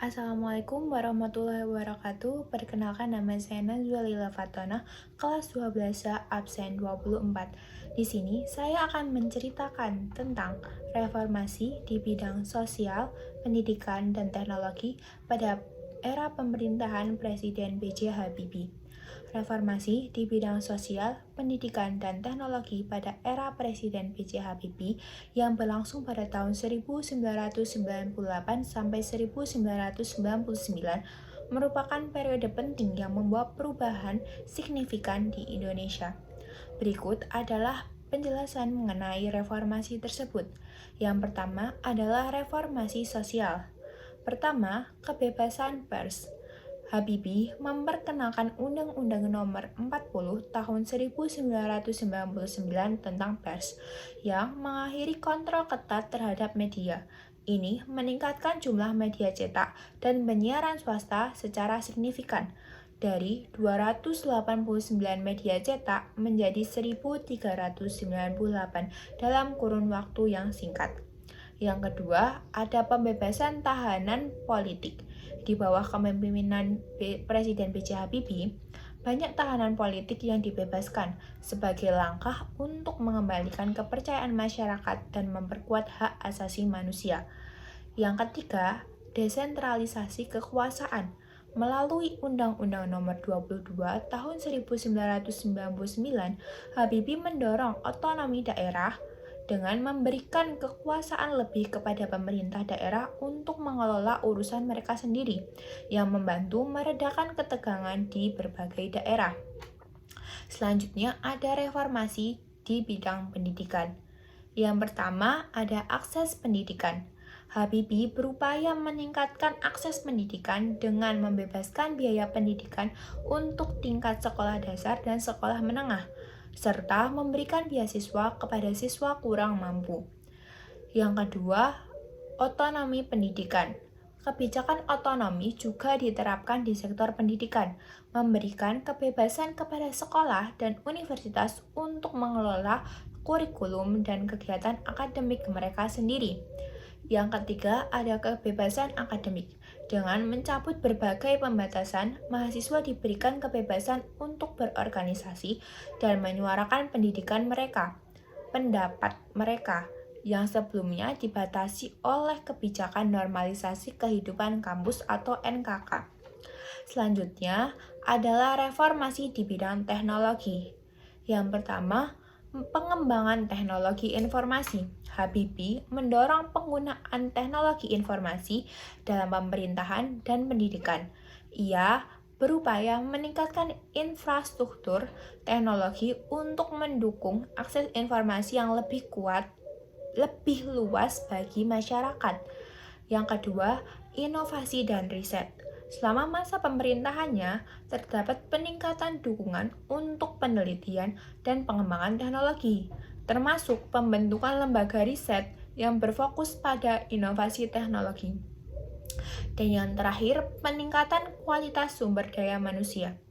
Assalamualaikum warahmatullahi wabarakatuh. Perkenalkan nama saya Najwa Lila Fatona, kelas 12A absen 24. Di sini saya akan menceritakan tentang reformasi di bidang sosial, pendidikan, dan teknologi pada era pemerintahan Presiden B.J. Habibie. Reformasi di bidang sosial, pendidikan, dan teknologi pada era Presiden B.J. Habibie yang berlangsung pada tahun 1998 sampai 1999 merupakan periode penting yang membawa perubahan signifikan di Indonesia. Berikut adalah penjelasan mengenai reformasi tersebut. Yang pertama adalah reformasi sosial. Pertama, kebebasan pers. Habibie memperkenalkan Undang-Undang Nomor 40 Tahun 1999 tentang pers yang mengakhiri kontrol ketat terhadap media. Ini meningkatkan jumlah media cetak dan penyiaran swasta secara signifikan dari 289 media cetak menjadi 1.398 dalam kurun waktu yang singkat. Yang kedua, ada pembebasan tahanan politik. Di bawah kepemimpinan Presiden B.J. Habibie, banyak tahanan politik yang dibebaskan sebagai langkah untuk mengembalikan kepercayaan masyarakat dan memperkuat hak asasi manusia. Yang ketiga, desentralisasi kekuasaan. Melalui Undang-Undang Nomor 22 Tahun 1999, Habibie mendorong otonomi daerah dengan memberikan kekuasaan lebih kepada pemerintah daerah untuk mengelola urusan mereka sendiri, yang membantu meredakan ketegangan di berbagai daerah. Selanjutnya ada reformasi di bidang pendidikan. Yang pertama ada akses pendidikan. Habibie berupaya meningkatkan akses pendidikan dengan membebaskan biaya pendidikan untuk tingkat sekolah dasar dan sekolah menengah, serta memberikan beasiswa kepada siswa kurang mampu. Yang kedua, otonomi pendidikan. Kebijakan otonomi juga diterapkan di sektor pendidikan, memberikan kebebasan kepada sekolah dan universitas untuk mengelola kurikulum dan kegiatan akademik mereka sendiri. Yang ketiga, ada kebebasan akademik. Dengan mencabut berbagai pembatasan, mahasiswa diberikan kebebasan untuk berorganisasi dan menyuarakan pendapat mereka, yang sebelumnya dibatasi oleh kebijakan normalisasi kehidupan kampus atau NKK. Selanjutnya adalah reformasi di bidang teknologi. Yang pertama, pengembangan teknologi informasi. Habibie mendorong penggunaan teknologi informasi dalam pemerintahan dan pendidikan. Ia berupaya meningkatkan infrastruktur teknologi untuk mendukung akses informasi yang lebih luas bagi masyarakat. Yang kedua, inovasi dan riset. Selama masa pemerintahannya, terdapat peningkatan dukungan untuk penelitian dan pengembangan teknologi, termasuk pembentukan lembaga riset yang berfokus pada inovasi teknologi. Dan yang terakhir, peningkatan kualitas sumber daya manusia.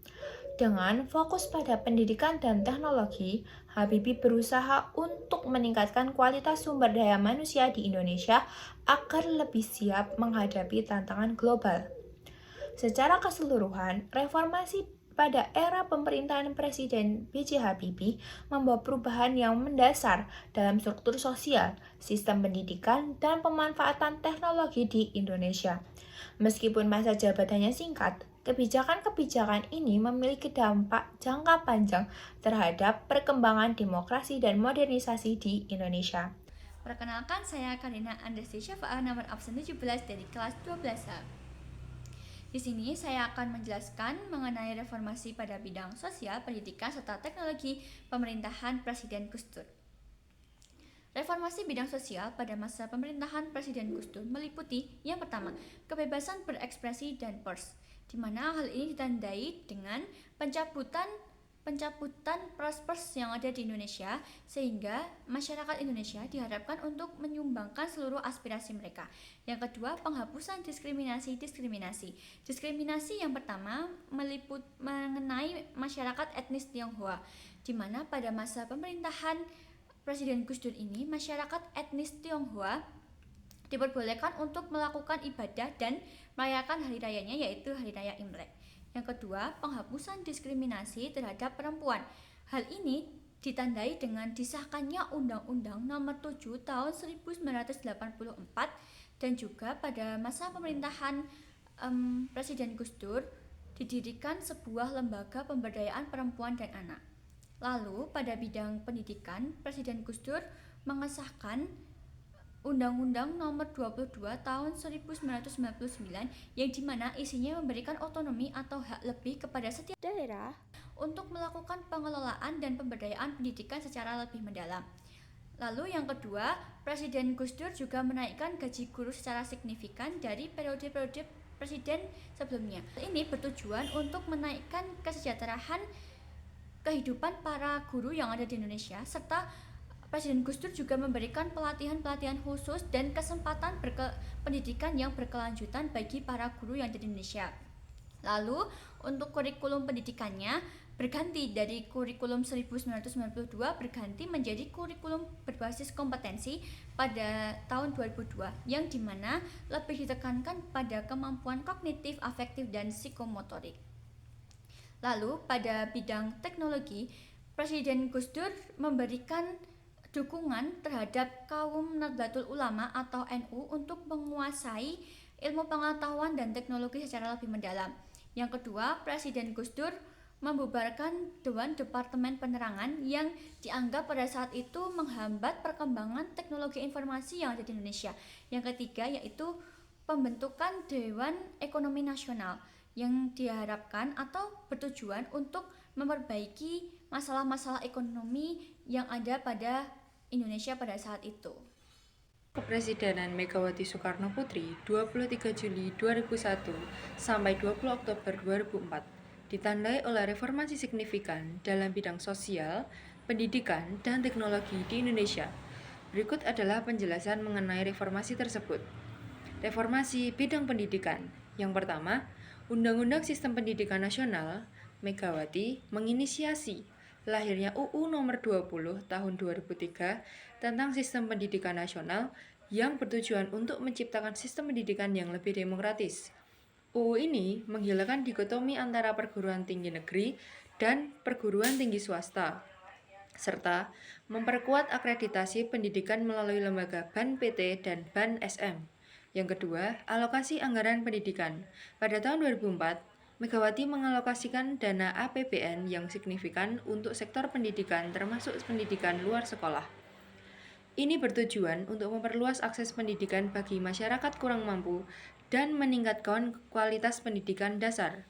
Dengan fokus pada pendidikan dan teknologi, Habibie berusaha untuk meningkatkan kualitas sumber daya manusia di Indonesia agar lebih siap menghadapi tantangan global. Secara keseluruhan, reformasi pada era pemerintahan Presiden B.J. Habibie membawa perubahan yang mendasar dalam struktur sosial, sistem pendidikan, dan pemanfaatan teknologi di Indonesia. Meskipun masa jabatannya singkat, kebijakan-kebijakan ini memiliki dampak jangka panjang terhadap perkembangan demokrasi dan modernisasi di Indonesia. Perkenalkan, saya Karina Andesti Syafa'ah, nomor absen 17 dari kelas 12A. Di sini saya akan menjelaskan mengenai reformasi pada bidang sosial, pendidikan, serta teknologi pemerintahan Presiden Gus Dur. Reformasi bidang sosial pada masa pemerintahan Presiden Gus Dur meliputi yang pertama, kebebasan berekspresi dan pers, di mana hal ini ditandai dengan pencabutan pers yang ada di Indonesia, sehingga masyarakat Indonesia diharapkan untuk menyumbangkan seluruh aspirasi mereka. Yang kedua, penghapusan diskriminasi. Diskriminasi yang pertama mengenai masyarakat etnis Tionghoa, di mana pada masa pemerintahan Presiden Gus Dur ini masyarakat etnis Tionghoa diperbolehkan untuk melakukan ibadah dan merayakan hari rayanya, yaitu Hari Raya Imlek. Yang kedua, penghapusan diskriminasi terhadap perempuan. Hal ini ditandai dengan disahkannya Undang-Undang Nomor 7 Tahun 1984 dan juga pada masa pemerintahan Presiden Gus Dur didirikan sebuah lembaga pemberdayaan perempuan dan anak. Lalu pada bidang pendidikan, Presiden Gus Dur mengesahkan Undang-Undang Nomor 22 Tahun 1999 yang dimana isinya memberikan otonomi atau hak lebih kepada setiap daerah untuk melakukan pengelolaan dan pemberdayaan pendidikan secara lebih mendalam. Lalu yang kedua, Presiden Gus Dur juga menaikkan gaji guru secara signifikan dari periode-periode presiden sebelumnya. Ini bertujuan untuk menaikkan kesejahteraan kehidupan para guru yang ada di Indonesia, serta Presiden Gus Dur juga memberikan pelatihan-pelatihan khusus dan kesempatan pendidikan yang berkelanjutan bagi para guru yang ada di Indonesia. Lalu untuk kurikulum pendidikannya berganti dari kurikulum 1992 berganti menjadi kurikulum berbasis kompetensi pada tahun 2002 yang dimana lebih ditekankan pada kemampuan kognitif, afektif, dan psikomotorik. Lalu pada bidang teknologi, Presiden Gus Dur memberikan dukungan terhadap kaum Nahdlatul Ulama atau NU untuk menguasai ilmu pengetahuan dan teknologi secara lebih mendalam. Yang kedua, Presiden Gus Dur membubarkan Dewan Departemen Penerangan yang dianggap pada saat itu menghambat perkembangan teknologi informasi yang ada di Indonesia. Yang ketiga yaitu pembentukan Dewan Ekonomi Nasional yang diharapkan atau bertujuan untuk memperbaiki masalah-masalah ekonomi yang ada pada Indonesia pada saat itu. Kepresidenan Megawati Soekarno Putri 23 Juli 2001 sampai 20 Oktober 2004 ditandai oleh reformasi signifikan dalam bidang sosial, pendidikan, dan teknologi di Indonesia. Berikut adalah penjelasan mengenai reformasi tersebut. Reformasi bidang pendidikan. Yang pertama, Undang-Undang Sistem Pendidikan Nasional Megawati menginisiasi lahirnya UU Nomor 20 Tahun 2003 tentang Sistem Pendidikan Nasional yang bertujuan untuk menciptakan sistem pendidikan yang lebih demokratis. UU ini menghilangkan dikotomi antara perguruan tinggi negeri dan perguruan tinggi swasta, serta memperkuat akreditasi pendidikan melalui lembaga BAN PT dan BAN SM. Yang kedua, alokasi anggaran pendidikan. Pada tahun 2004, Megawati mengalokasikan dana APBN yang signifikan untuk sektor pendidikan termasuk pendidikan luar sekolah. Ini bertujuan untuk memperluas akses pendidikan bagi masyarakat kurang mampu dan meningkatkan kualitas pendidikan dasar.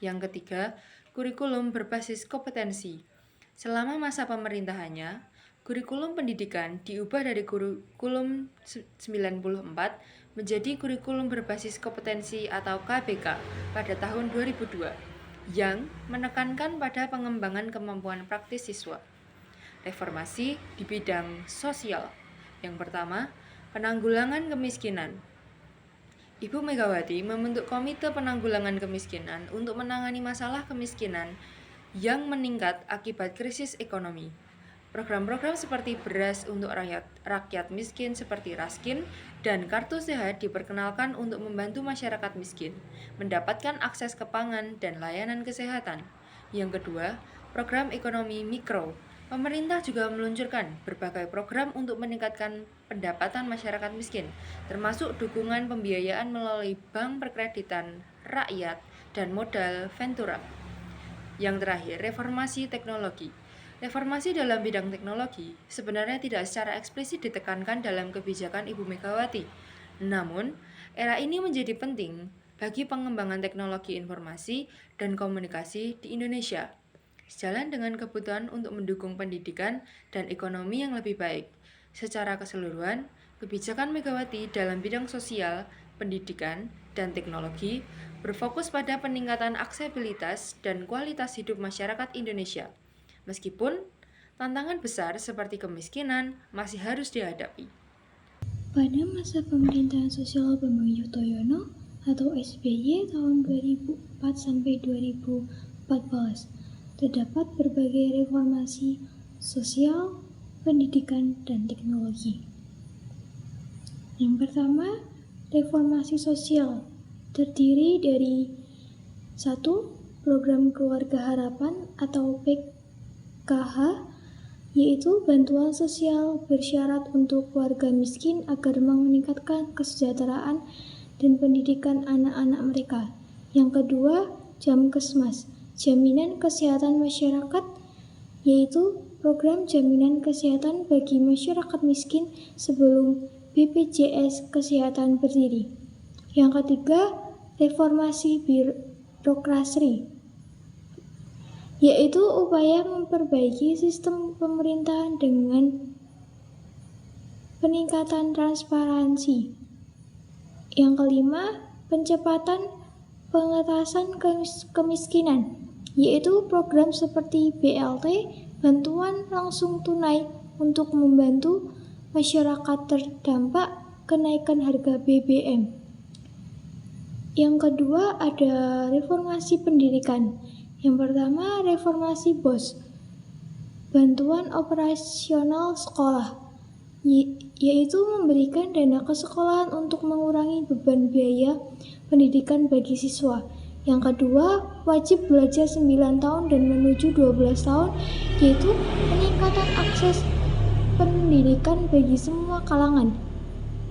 Yang ketiga, kurikulum berbasis kompetensi. Selama masa pemerintahannya, kurikulum pendidikan diubah dari kurikulum 94 menjadi kurikulum berbasis kompetensi atau KBK pada tahun 2002 yang menekankan pada pengembangan kemampuan praktis siswa. Reformasi di bidang sosial. Yang pertama, penanggulangan kemiskinan. Ibu Megawati membentuk Komite Penanggulangan Kemiskinan untuk menangani masalah kemiskinan yang meningkat akibat krisis ekonomi. Program-program seperti beras untuk rakyat miskin seperti Raskin dan Kartu Sehat diperkenalkan untuk membantu masyarakat miskin mendapatkan akses ke pangan dan layanan kesehatan. Yang kedua, program ekonomi mikro. Pemerintah juga meluncurkan berbagai program untuk meningkatkan pendapatan masyarakat miskin, termasuk dukungan pembiayaan melalui Bank Perkreditan Rakyat dan modal Ventura. Yang terakhir, reformasi teknologi. Reformasi dalam bidang teknologi sebenarnya tidak secara eksplisit ditekankan dalam kebijakan Ibu Megawati. Namun, era ini menjadi penting bagi pengembangan teknologi informasi dan komunikasi di Indonesia, sejalan dengan kebutuhan untuk mendukung pendidikan dan ekonomi yang lebih baik. Secara keseluruhan, kebijakan Megawati dalam bidang sosial, pendidikan, dan teknologi berfokus pada peningkatan aksesibilitas dan kualitas hidup masyarakat Indonesia. Meskipun tantangan besar seperti kemiskinan masih harus dihadapi. Pada masa pemerintahan sosial Bambang Yudhoyono atau SBY tahun 2004-2014, terdapat berbagai reformasi sosial, pendidikan, dan teknologi. Yang pertama, reformasi sosial terdiri dari 1. Program Keluarga Harapan atau PKH, yaitu bantuan sosial bersyarat untuk warga miskin agar meningkatkan kesejahteraan dan pendidikan anak-anak mereka. Yang kedua, Jamkesmas, jaminan kesehatan masyarakat, yaitu program jaminan kesehatan bagi masyarakat miskin sebelum BPJS Kesehatan berdiri. Yang ketiga, reformasi birokrasi, yaitu upaya memperbaiki sistem pemerintahan dengan peningkatan transparansi. Yang kelima, percepatan pengentasan kemiskinan, yaitu program seperti BLT, bantuan langsung tunai untuk membantu masyarakat terdampak kenaikan harga BBM. Yang kedua ada reformasi pendidikan. Yang pertama, reformasi BOS, bantuan operasional sekolah, yaitu memberikan dana ke sekolahan untuk mengurangi beban biaya pendidikan bagi siswa. Yang kedua, wajib belajar 9 tahun dan menuju 12 tahun, yaitu peningkatan akses pendidikan bagi semua kalangan.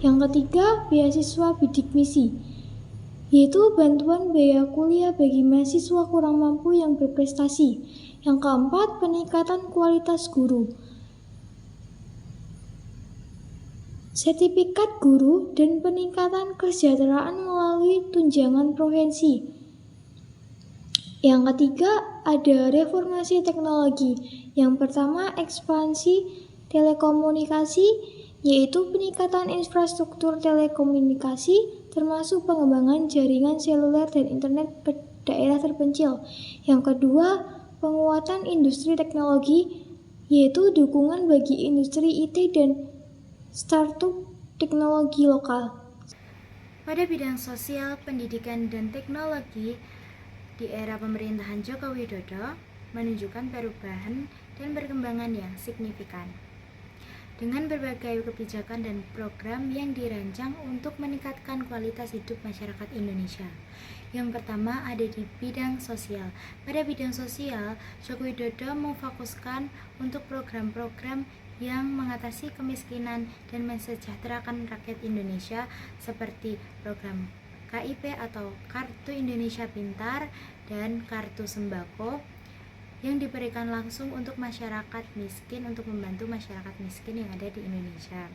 Yang ketiga, beasiswa bidik misi, yaitu bantuan biaya kuliah bagi mahasiswa kurang mampu yang berprestasi. Yang keempat, peningkatan kualitas guru, sertifikat guru, dan peningkatan kesejahteraan melalui tunjangan profesi. Yang ketiga, ada reformasi teknologi. Yang pertama, ekspansi telekomunikasi, yaitu peningkatan infrastruktur telekomunikasi termasuk pengembangan jaringan seluler dan internet ke daerah terpencil. Yang kedua, penguatan industri teknologi, yaitu dukungan bagi industri IT dan startup teknologi lokal. Pada bidang sosial, pendidikan, dan teknologi di era pemerintahan Joko Widodo menunjukkan perubahan dan perkembangan yang signifikan. Dengan berbagai kebijakan dan program yang dirancang untuk meningkatkan kualitas hidup masyarakat Indonesia. Yang pertama ada di bidang sosial. Pada bidang sosial, Joko Widodo memfokuskan untuk program-program yang mengatasi kemiskinan dan mensejahterakan rakyat Indonesia seperti program KIP atau Kartu Indonesia Pintar dan Kartu Sembako yang diberikan langsung untuk masyarakat miskin, untuk membantu masyarakat miskin yang ada di Indonesia.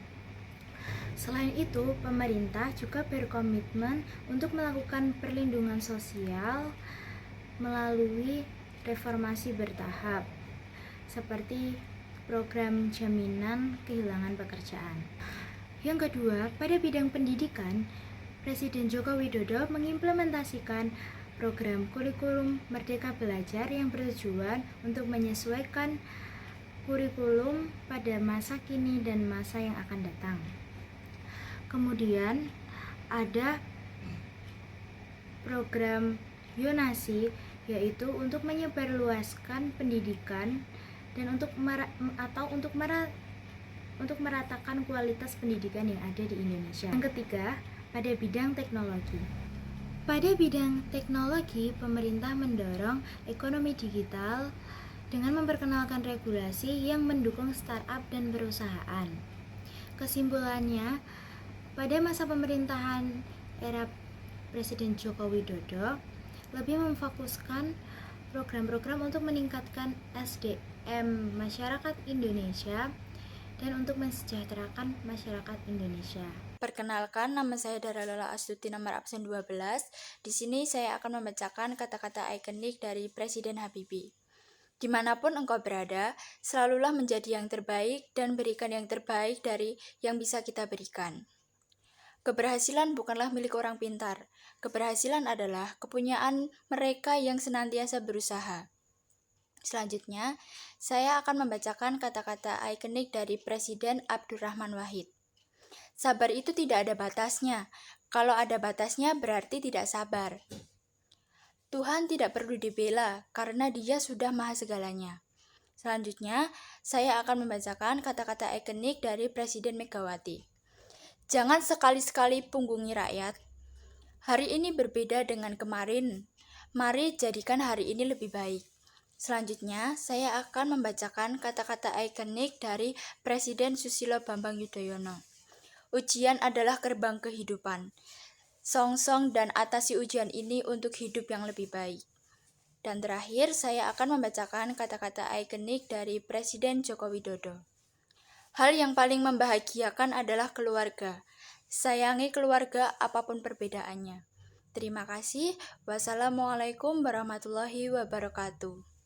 Selain itu, pemerintah juga berkomitmen untuk melakukan perlindungan sosial melalui reformasi bertahap, seperti program jaminan kehilangan pekerjaan. Yang kedua, pada bidang pendidikan, Presiden Joko Widodo mengimplementasikan program kurikulum Merdeka Belajar yang bertujuan untuk menyesuaikan kurikulum pada masa kini dan masa yang akan datang. Kemudian ada program Yonasi, yaitu untuk menyebarluaskan pendidikan dan untuk meratakan kualitas pendidikan yang ada di Indonesia. Yang ketiga, pada bidang teknologi. Pada bidang teknologi, pemerintah mendorong ekonomi digital dengan memperkenalkan regulasi yang mendukung startup dan perusahaan. Kesimpulannya, pada masa pemerintahan era Presiden Joko Widodo lebih memfokuskan program-program untuk meningkatkan SDM masyarakat Indonesia dan untuk mensejahterakan masyarakat Indonesia. Perkenalkan, nama saya Dara Lola Astuti, nomor absen 12. Di sini saya akan membacakan kata-kata ikonik dari Presiden Habibie. Dimanapun engkau berada, selalulah menjadi yang terbaik dan berikan yang terbaik dari yang bisa kita berikan. Keberhasilan bukanlah milik orang pintar. Keberhasilan adalah kepunyaan mereka yang senantiasa berusaha. Selanjutnya, saya akan membacakan kata-kata ikonik dari Presiden Abdurrahman Wahid. Sabar itu tidak ada batasnya. Kalau ada batasnya berarti tidak sabar. Tuhan tidak perlu dibela karena Dia sudah maha segalanya. Selanjutnya, saya akan membacakan kata-kata ikonik dari Presiden Megawati. Jangan sekali-sekali punggungi rakyat. Hari ini berbeda dengan kemarin. Mari jadikan hari ini lebih baik. Selanjutnya, saya akan membacakan kata-kata ikonik dari Presiden Susilo Bambang Yudhoyono. Ujian adalah gerbang kehidupan. Song-song dan atasi ujian ini untuk hidup yang lebih baik. Dan terakhir, saya akan membacakan kata-kata ikonik dari Presiden Joko Widodo. Hal yang paling membahagiakan adalah keluarga. Sayangi keluarga apapun perbedaannya. Terima kasih. Wassalamualaikum warahmatullahi wabarakatuh.